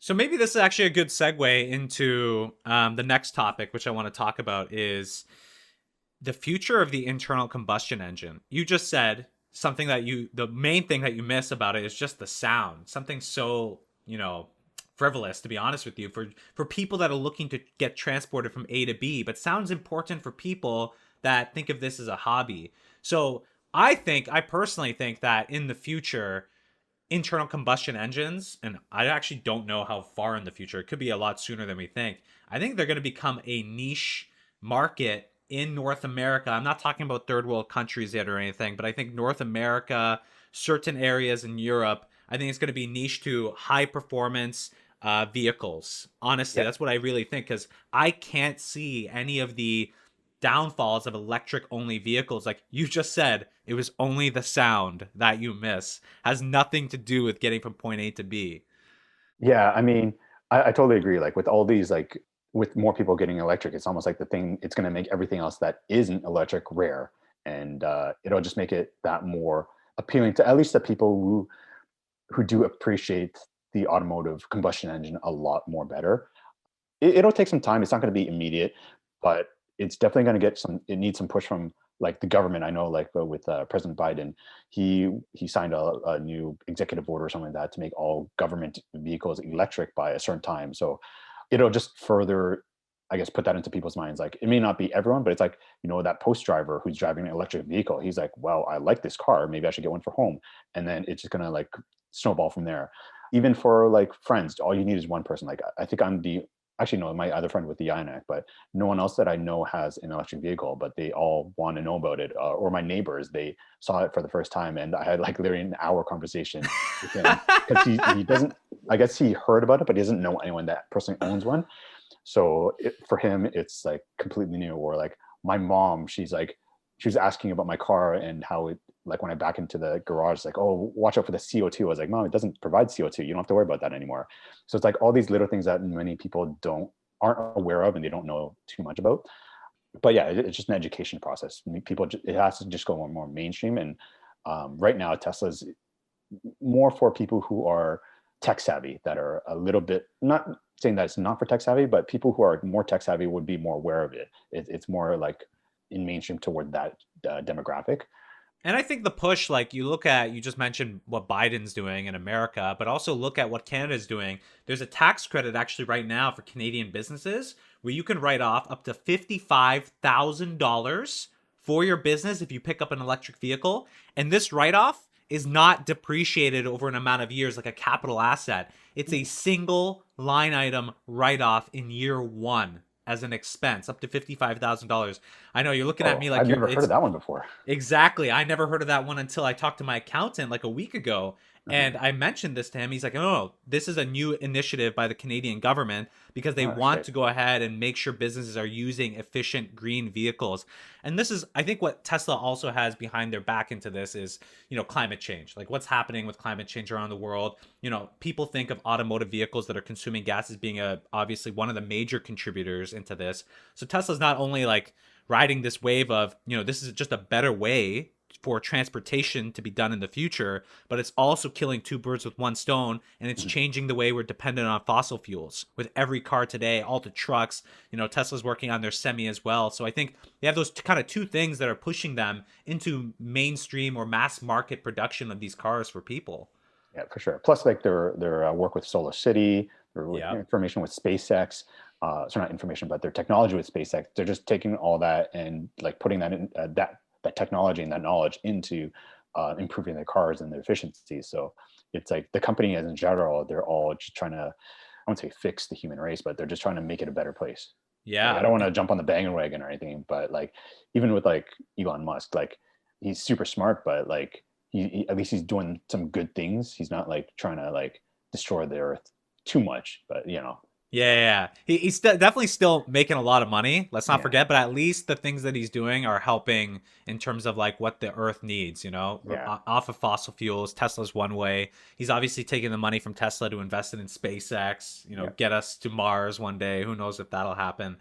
So maybe this is actually a good segue into the next topic, which I want to talk about is the future of the internal combustion engine. You just said something that the main thing that you miss about it is just the sound. Something so, frivolous, to be honest with you, for people that are looking to get transported from A to B, but sounds important for people that think of this as a hobby. So I personally think that in the future, internal combustion engines, and I actually don't know how far in the future, it could be a lot sooner than we think. I think they're going to become a niche market in North America. I'm not talking about third world countries yet or anything, but I think North America, certain areas in Europe, I think it's going to be niche to high performance vehicles. Honestly, Yeah, that's what I really think, because I can't see any of the downfalls of electric only vehicles. Like you just said, it was only the sound that you miss, has nothing to do with getting from point A to B. yeah. I mean, I totally agree. Like with all these, like with more people getting electric, it's almost like the thing. It's going to make everything else that isn't electric rare, and it'll just make it that more appealing to at least the people who do appreciate the automotive combustion engine a lot more better. It'll take some time. It's not going to be immediate, but it's definitely going to get some. It needs some push from like the government. I know, like with President Biden, he signed a new executive order or something like that to make all government vehicles electric by a certain time. So it'll just further, I guess, put that into people's minds. Like it may not be everyone, but it's like that post driver who's driving an electric vehicle. He's like, well, I like this car. Maybe I should get one for home, and then it's just gonna like snowball from there. Even for like friends, all you need is one person. Like I think I'm the actually no, my other friend with the INAC, but no one else that I know has an electric vehicle, but they all want to know about it. Or my neighbors, they saw it for the first time, and I had like literally an hour conversation with him because he doesn't. I guess he heard about it, but he doesn't know anyone that personally owns one. So for him, it's like completely new. Or like my mom, she's like, she was asking about my car and how it, like when I back into the garage, like, oh, watch out for the CO2. I was like, Mom, it doesn't provide CO2. You don't have to worry about that anymore. So it's like all these little things that many people aren't aware of and they don't know too much about. But yeah, it's just an education process. People, it has to just go more mainstream. And right now, Tesla's more for people who are tech savvy, that are a little bit, not saying that it's not for tech savvy, but people who are more tech savvy would be more aware of it. It's more like in mainstream toward that demographic. And I think the push, like you just mentioned what Biden's doing in America, but also look at what Canada's doing. There's a tax credit actually right now for Canadian businesses where you can write off up to $55,000 for your business if you pick up an electric vehicle. And this write off is not depreciated over an amount of years like a capital asset. It's a single line item write off in year one as an expense, up to $55,000. I know you're looking at Oh, me like I've you're, never heard of it's that one before. exactly. I never heard of that one until I talked to my accountant like a week ago. Uh-huh. And I mentioned this to him. He's like, oh, no, this is a new initiative by the Canadian government because they Oh want shit. to go ahead and make sure businesses are using efficient green vehicles. And this is, I think, what Tesla also has behind their back into this is, climate change. Like what's happening with climate change around the world. People think of automotive vehicles that are consuming gas as being obviously one of the major contributors into this. So Tesla's not only like riding this wave of, this is just a better way for transportation to be done in the future, but it's also killing two birds with one stone, and it's Mhm. changing the way we're dependent on fossil fuels with every car today, all the trucks. Tesla's working on their semi as well. So I think they have those kind of two things that are pushing them into mainstream or mass market production of these cars for people. Yeah, for sure. Plus, like their work with Solar City, their Yeah. information with SpaceX. So not information, but their technology with SpaceX. They're just taking all that and like putting that in that technology and that knowledge into improving their cars and their efficiency. So it's like the company as in general, they're all just trying to, I won't say fix the human race, but they're just trying to make it a better place. Like I Yeah. don't want to jump on the bandwagon or anything, but like even with like Elon Musk, like he's super smart, but like at least he's doing some good things. He's not like trying to like destroy the earth too much, but Yeah, yeah, yeah. He's definitely still making a lot of money. Let's not yeah, forget, but at least the things that he's doing are helping in terms of like what the Earth needs. yeah, Off of fossil fuels. Tesla's one way. He's obviously taking the money from Tesla to invest it in SpaceX. yeah. Get us to Mars one day. Who knows if that'll happen?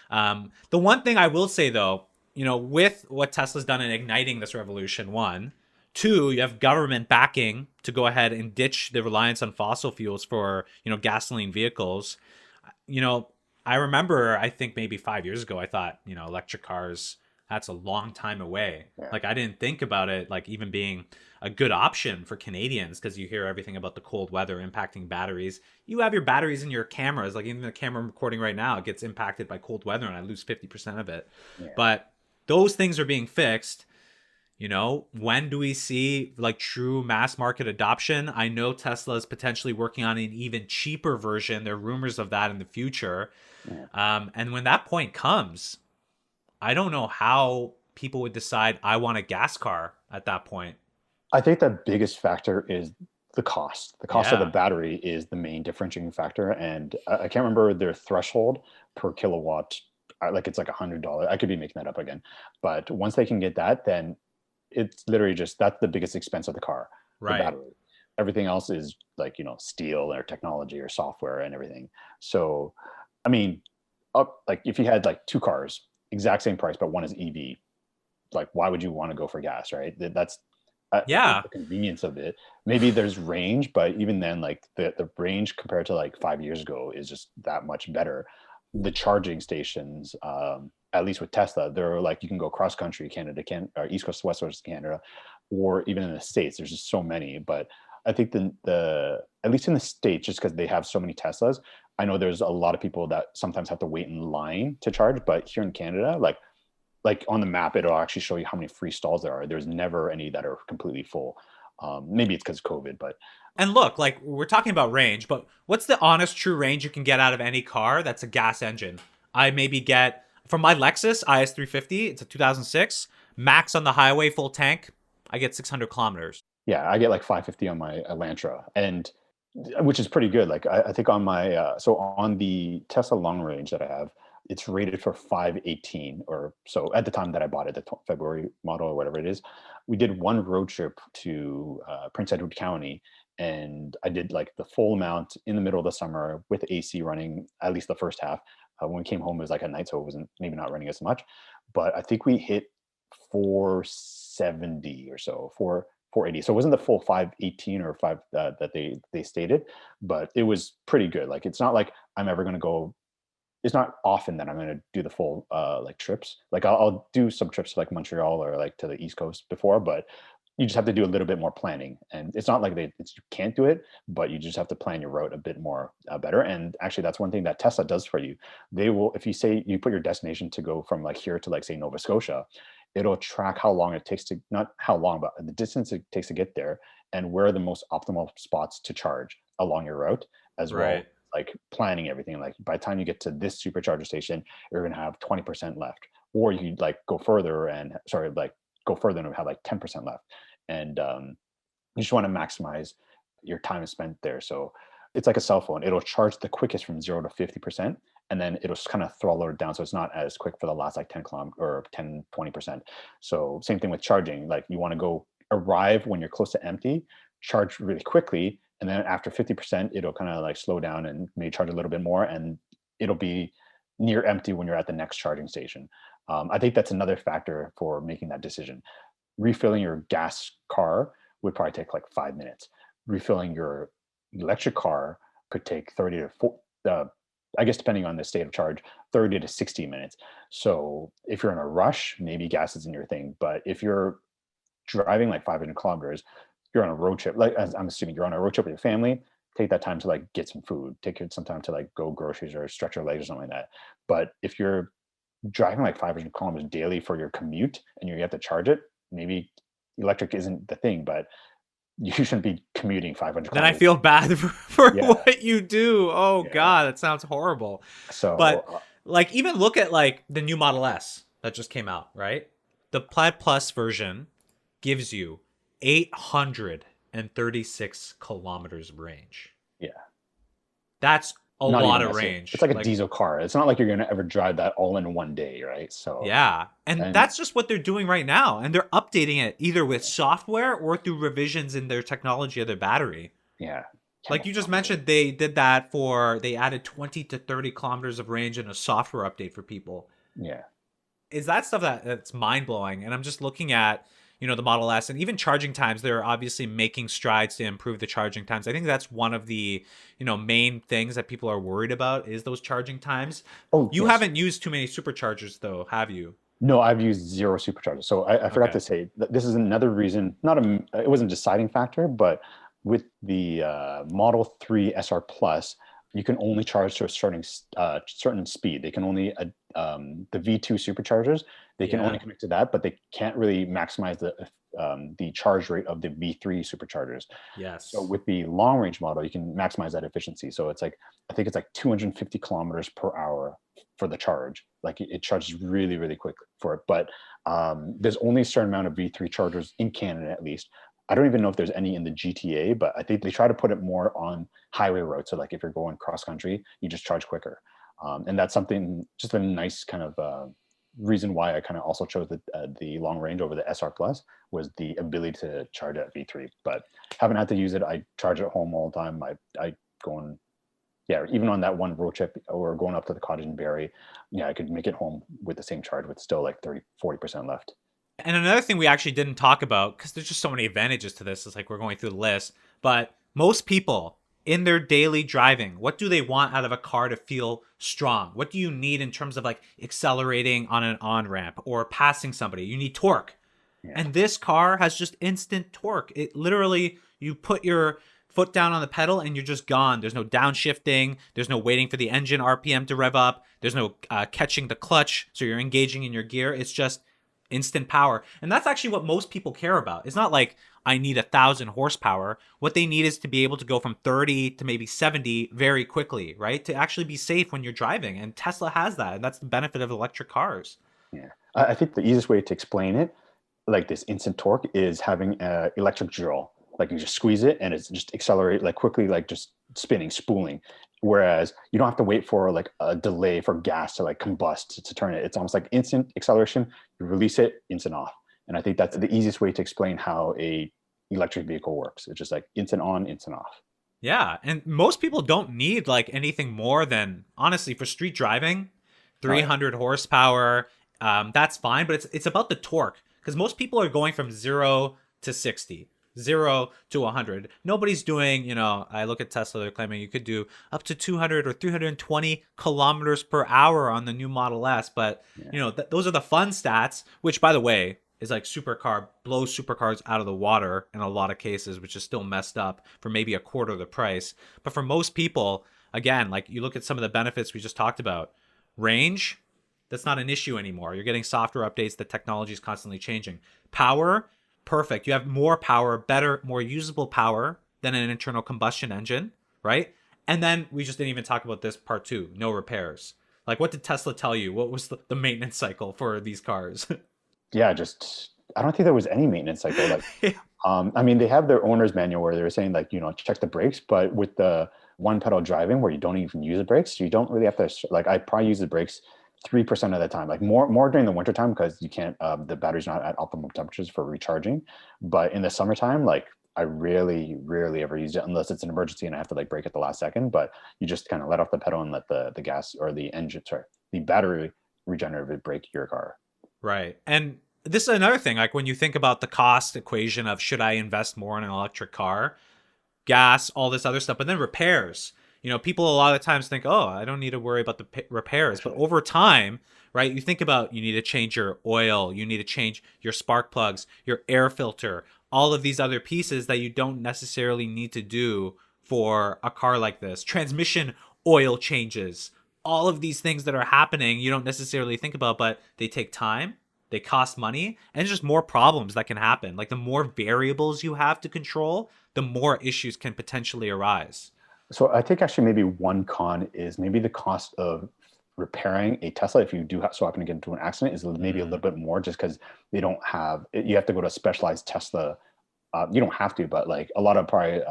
The one thing I will say though, with what Tesla's done in igniting this revolution, one, Two, you have government backing to go ahead and ditch the reliance on fossil fuels for, gasoline vehicles. You know, I remember, I think maybe 5 years ago, I thought, electric cars, that's a long time away. Yeah. Like, I didn't think about it, like, even being a good option for Canadians, because you hear everything about the cold weather impacting batteries. You have your batteries in your cameras, like even the camera I'm recording right now, it gets impacted by cold weather and I lose 50% of it. Yeah. But those things are being fixed. When do we see like true mass market adoption? I know Tesla is potentially working on an even cheaper version. There are rumors of that in the future. Yeah. And when that point comes, I don't know how people would decide I want a gas car at that point. I think the biggest factor is the cost. The cost of the Yeah. battery is the main differentiating factor, and I can't remember their threshold per kilowatt. Like it's like $100. I could be making that up again, but once they can get that, then it's literally just that's the biggest expense of the car, the Right. battery. Everything else is like steel or technology or software and everything. So, I mean, up like if you had like two cars, exact same price, but one is EV, like why would you want to go for gas, right? That's Yeah. the convenience of it. Maybe there's range, but even then, like the range compared to like 5 years ago is just that much better. The charging stations, at least with Tesla, they're like you can go cross country, Canada, or East Coast, West Coast, Canada, or even in the States. There's just so many. But I think the at least in the States, just because they have so many Teslas, I know there's a lot of people that sometimes have to wait in line to charge. But here in Canada, like on the map, it'll actually show you how many free stalls there are. There's never any that are completely full. Maybe it's because of COVID, but And look, like we're talking about range, but what's the honest true range you can get out of any car that's a gas engine? I maybe get from my Lexus IS350, it's a 2006, max on the highway full tank, I get 600 kilometers. yeah, I get like 550 on my Elantra, and which is pretty good. Like I think on my so on the Tesla long range that I have, it's rated for 518 or so at the time that I bought it, the February model or whatever it is. We did one road trip to Prince Edward County, and I did like the full amount in the middle of the summer with AC running at least the first half. When we came home, it was like at night, so it wasn't maybe not running as much. But I think we hit 470 or so, 480. So it wasn't the full 518 or five that they stated, but it was pretty good. Like it's not like I'm ever going to go. It's not often that I'm going to do the full like trips. Like I'll do some trips to like Montreal or like to the East Coast before, but you just have to do a little bit more planning. And it's not like you can't do it, but you just have to plan your route a bit more better. And actually, that's one thing that Tesla does for you. They will, if you say you put your destination to go from like here to like say Nova Scotia, it'll track how long it takes to, not how long, but the distance it takes to get there and where are the most optimal spots to charge along your route, as well, Right. like planning everything. Like by the time you get to this supercharger station, you're going to have 20% left, or you could like go further and sorry, like go further and have like 10% left. And you just want to maximize your time spent there. So it's like a cell phone. It'll charge the quickest from 0 to 50%, and then it'll just kind of throttle it down. So it's not as quick for the last like 10 kilometers or 10, 20%. So same thing with charging. Like you want to go arrive when you're close to empty, charge really quickly. And then after 50%, it'll kind of like slow down and maybe charge a little bit more. And it'll be near empty when you're at the next charging station. I think that's another factor for making that decision. Refilling your gas car would probably take like 5 minutes. Refilling your electric car could take 30 to 40, I guess depending on the state of charge, 30 to 60 minutes. So if you're in a rush, maybe gas isn't your thing. But if you're driving like 500 kilometers, you're on a road trip, like I'm assuming you're on a road trip with your family, take that time to like get some food, take some time to like go groceries or stretch your legs or something like that. But if you're driving like 500 kilometers daily for your commute and you have to charge it, maybe electric isn't the thing, but you shouldn't be commuting 500 Then I kilometers. feel bad for Yeah. what you do. Oh Yeah. God, that sounds horrible. So, But like even look at like the new Model S that just came out, right? The Plaid Plus version gives you 836 kilometers of range. yeah, That's a not lot even of that. It's range. like a Like, diesel car. It's not like you're going to ever drive that all in one day, right? So, yeah. And and that's just what they're doing right now. And they're updating it either with software or through revisions in their technology of their battery. yeah, Like you just chemistry. mentioned, they did that they added 20 to 30 kilometers of range in a software update for people. Yeah, Is that stuff that's mind blowing? And I'm just looking at, the Model S, and even charging times, they're obviously making strides to improve the charging times. I think that's one of the, main things that people are worried about is those charging times. Oh You yes. haven't used too many superchargers though, have you? No, I've used zero superchargers. So I forgot Okay. to say that this is another reason, not a, it wasn't a deciding factor, but with the Model 3 SR Plus, you can only charge to a certain speed. They can only, the V2 superchargers, they can only Yeah. connect to that, but they can't really maximize the charge rate of the V3 superchargers. So Yes. with the long range model, you can maximize that efficiency. So it's like, I think it's like 250 kilometers per hour for the charge. Like it charges really, really quick for it. But there's only a certain amount of V3 chargers in Canada, at least. I don't even know if there's any in the GTA, but I think they try to put it more on highway roads. So like if you're going cross country, you just charge quicker. And that's something, just a nice kind of reason why I kind of also chose the long range over the SR Plus was the ability to charge at V3. But haven't had to use it. I charge it at home all the time. I go and yeah, even on that one road trip or going up to the cottage in Barrie, yeah, I could make it home with the same charge with still like 30-40% left. And another thing we actually didn't talk about, because there's just so many advantages to this, it's like we're going through the list, but most people in their daily driving, what do they want out of a car to feel strong? What do you need in terms of like accelerating on an on ramp or passing somebody? You need torque. Yeah. And this car has just instant torque. It literally, you put your foot down on the pedal and you're just gone. There's no downshifting. There's no waiting for the engine RPM to rev up. There's no catching the clutch. So you're engaging in your gear. It's just instant power. And that's actually what most people care about. It's not like I need 1,000 horsepower. What they need is to be able to go from 30 to maybe 70 very quickly, right? To actually be safe when you're driving. And Tesla has that. And that's the benefit of electric cars. Yeah. I think the easiest way to explain it, like this instant torque, is having a electric drill. Like you just squeeze it and it's just accelerate like quickly, like just spinning, spooling. Whereas you don't have to wait for like a delay for gas to like combust to turn it. It's almost like instant acceleration. You release it, instant off. And I think that's the easiest way to explain how a electric vehicle works. It's just like instant on, instant off. Yeah, and most people don't need like anything more than honestly for street driving, Oh yeah. 300 horsepower. That's fine, but it's about the torque because most people are going from 0 to 60, 0 to 100. Nobody's doing, I look at Tesla, they're claiming you could do up to 200 or 320 kilometers per hour on the new Model S, but Yeah. those are the fun stats, which by the way is like supercar blows supercars out of the water in a lot of cases, which is still messed up for maybe a quarter of the price. But for most people, again, like you look at some of the benefits we just talked about, range, that's not an issue anymore. You're getting software updates, the technology is constantly changing. Power, perfect. You have more power, better, more usable power than an internal combustion engine, right? And then we just didn't even talk about this part two, no repairs. Like what did Tesla tell you? What was the maintenance cycle for these cars? Yeah, just I don't think there was any maintenance cycle. Like, Yeah. I mean, they have their owner's manual where they're saying like, check the brakes, but with the one pedal driving where you don't even use the brakes, you don't really have to like. I probably use the brakes 3% of the time, like more during the winter time because you can't. The battery's not at optimum temperatures for recharging, but in the summertime, like I rarely ever use it unless it's an emergency and I have to like brake at the last second. But you just kind of let off the pedal and let the gas or the engine, sorry, the battery regenerative brake your car. Right. And this is another thing. Like when you think about the cost equation of should I invest more in an electric car, gas, all this other stuff, but then repairs. People a lot of times think, oh, I don't need to worry about the repairs. But Actually, over time, right, you think about you need to change your oil, you need to change your spark plugs, your air filter, all of these other pieces that you don't necessarily need to do for a car like this. Transmission oil changes, all of these things that are happening you don't necessarily think about, but they take time, they cost money, and just more problems that can happen. Like the more variables you have to control, the more issues can potentially arise. so I think actually maybe one con is maybe the cost of repairing a Tesla if you do so happen to get into an accident is maybe a little Mm, bit more just because they don't have you have to go to a specialized Tesla. You don't have to, but like a lot of probably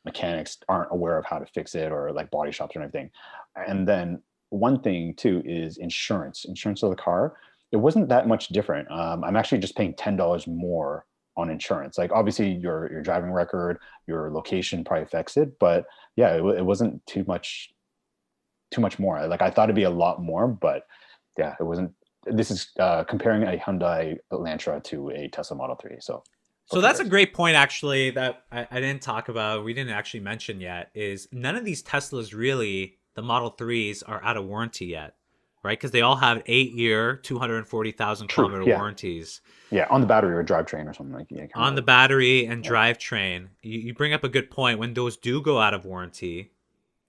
mechanics aren't aware of how to fix it or like body shops or anything. And then one thing too is insurance of the car. It wasn't that much different. I'm actually just paying $10 more on insurance. Like obviously your driving record, your location probably affects it, but yeah, it wasn't too much more. Like I thought it'd be a lot more, but yeah, it wasn't. this is comparing a Hyundai Elantra to a Tesla Model 3. So for So that's a comparison. great point, actually, that I didn't talk about. We didn't actually mention yet. Is none of these Teslas really, the Model 3s, are out of warranty yet, right? Because they all have 8 year, 240,000 True. kilometer Yeah. warranties Yeah. On the battery or drivetrain or something like that. I can't on the remember. battery and Yeah. drivetrain. You bring up a good point. When those do go out of warranty,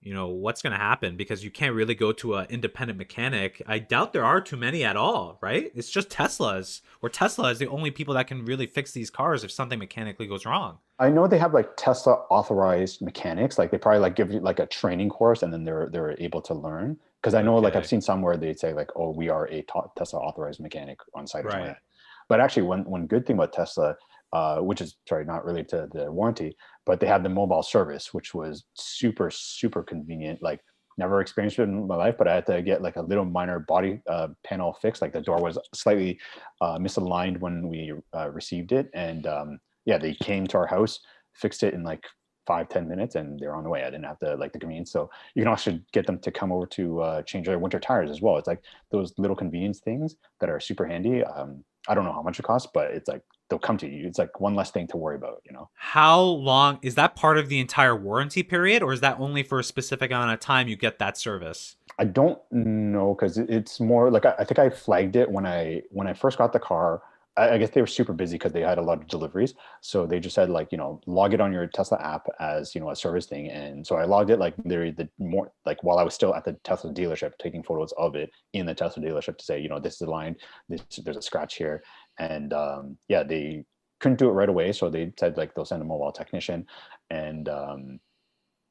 what's going to happen, because you can't really go to an independent mechanic. I doubt there are too many at all, right? It's just Teslas, or Tesla is the only people that can really fix these cars if something mechanically goes wrong. I know they have like Tesla authorized mechanics. Like they probably like give you like a training course, and then they're able to learn. Because I know like I've Okay. seen some where they say like, oh, we are a Tesla authorized mechanic on site or something like Right. that. But actually, one good thing about Tesla, which is sorry not related to the warranty, but they have the mobile service, which was super convenient. Like never experienced it in my life, but I had to get like a little minor body panel fix. Like the door was slightly misaligned when we received it, and yeah, they came to our house, fixed it in like 5-10 minutes, and they're on the way. I didn't have to like the convenience. So you can also get them to come over to change their winter tires as well. It's like those little convenience things that are super handy. I don't know how much it costs, but it's like they'll come to you. It's like one less thing to worry about, you know? How long is that? Part of the entire warranty period, or is that only for a specific amount of time you get that service? I don't know because it's more like I think I flagged it when I first got the car. I guess they were super busy because they had a lot of deliveries, so they just said like log it on your Tesla app as a service thing, and so I logged it like literally the more like while I was still at the Tesla dealership taking photos of it in the Tesla dealership to say this is aligned, there's a scratch here, and yeah, they couldn't do it right away, so they said like they'll send a mobile technician, and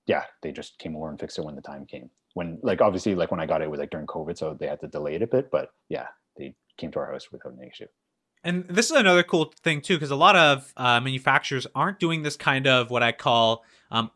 yeah, they just came over and fixed it when the time came. When like obviously like when I got it, it was like during COVID, so they had to delay it a bit. But yeah, they came to our house without any issue. And this is another cool thing too, because a lot of manufacturers aren't doing this kind of what I call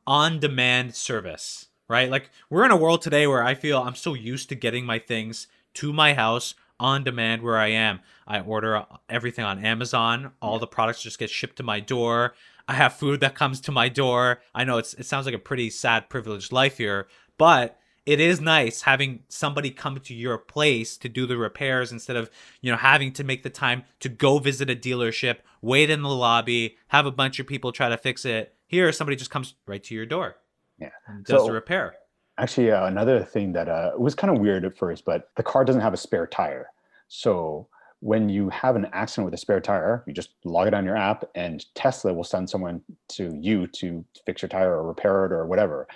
on-demand service, right? Like we're in a world today where I feel I'm so used to getting my things to my house on demand where I am. I order everything on Amazon. All Yeah, the products just get shipped to my door. I have food that comes to my door. I know it sounds like a pretty sad, privileged life here, but it is nice having somebody come to your place to do the repairs instead of having to make the time to go visit a dealership, wait in the lobby, have a bunch of people try to fix it. Here somebody just comes right to your door yeah. and does the So repair. actually, another thing that was kind of weird at first, but the car doesn't have a spare tire. So when you have an accident with a spare tire, you just log it on your app, and Tesla will send someone to you to fix your tire or repair it or whatever.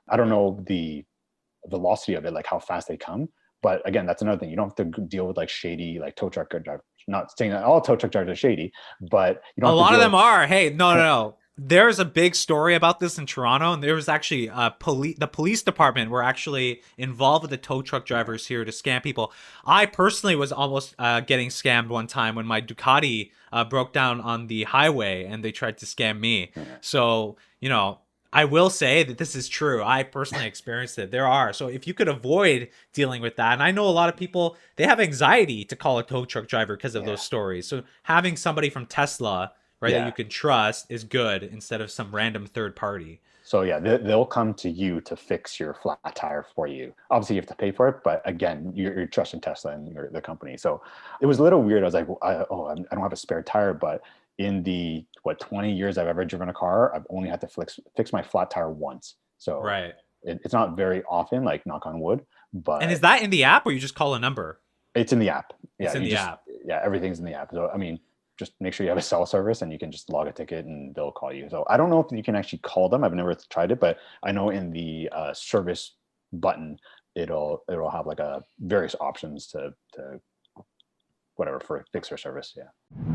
I don't know the velocity of it, like how fast they come. But again, that's another thing. You don't have to deal with like shady, like tow truck drivers. Not saying that all tow truck drivers are shady, but you don't A have to lot of deal them with. are. Hey, no, no, no. There's a big story about this in Toronto, and there was actually the police department were actually involved with the tow truck Yeah, drivers here to scam people. I personally was almost getting scammed one time when my Ducati broke down on the highway, and they tried to scam me. yeah, So I will say that this is true. I personally experienced it. There are. So if you could avoid dealing with that, and I know a lot of people, they have anxiety to call a tow truck driver because of yeah, those stories. So having somebody from Tesla, right, that yeah. you can trust is good instead of some random third party. So yeah, they'll come to you to fix your flat tire for you. Obviously, you have to pay for it, but again, you're trusting Tesla and the company. So it was a little weird. I was like, I don't have a spare tire, but in the 20 years I've ever driven a car, I've only had to fix my flat tire once. So Right. it's not very often, like knock on wood, And is but that in the app or you just call a number? it's in the app. It's Yeah, in you the just app. yeah, everything's in the app. So I mean, just make sure you have a cell service and you can just log a ticket and they'll call you. So I don't know if you can actually call them. I've never tried it, but I know in the service button it'll have like a various options to whatever for fix or service. Yeah.